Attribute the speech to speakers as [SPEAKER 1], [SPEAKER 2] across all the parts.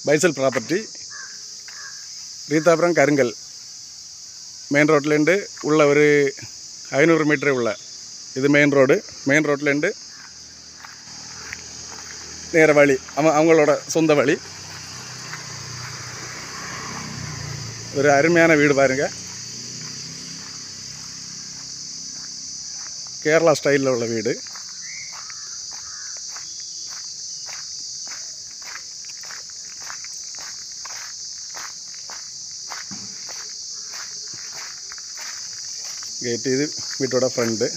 [SPEAKER 1] பைசல் property ரீதாபுரம் கருங்கல் main ரோட்லேருந்து உள்ள ஒரு 500 மீட்டர் உள்ள இது மெயின் ரோட்லேருந்து நேர வழி அவங்களோட சொந்த வழி. ஒரு அருமையான வீடு பாருங்கள். கேரளா ஸ்டைலில் உள்ள வீடு. கேட்டு இது வீட்டோட ஃப்ரண்ட்டு.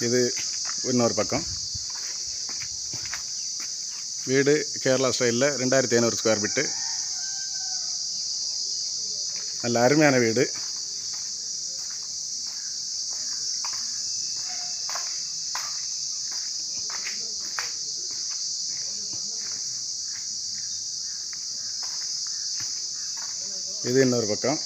[SPEAKER 1] இது இன்னொரு பக்கம். வீடு கேரளா ஸ்டைலில் 2500 ஸ்கொயர் ஃபீட்டு. நல்ல அருமையான வீடு. இது இன்னொரு பக்கம்.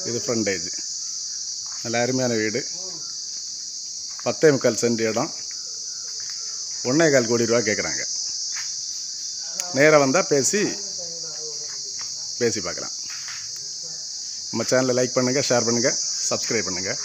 [SPEAKER 1] இது ஃப்ரண்டேஜ். நல்ல அருமையான வீடு. 10.25 சென்ட் இடம். 1.25 கோடி ரூபா கேட்குறாங்க. நேராக வந்தால் பேசி பார்க்கலாம். நம்ம சேனலை லைக் பண்ணுங்கள், ஷேர் பண்ணுங்கள், சப்ஸ்கிரைப் பண்ணுங்கள்.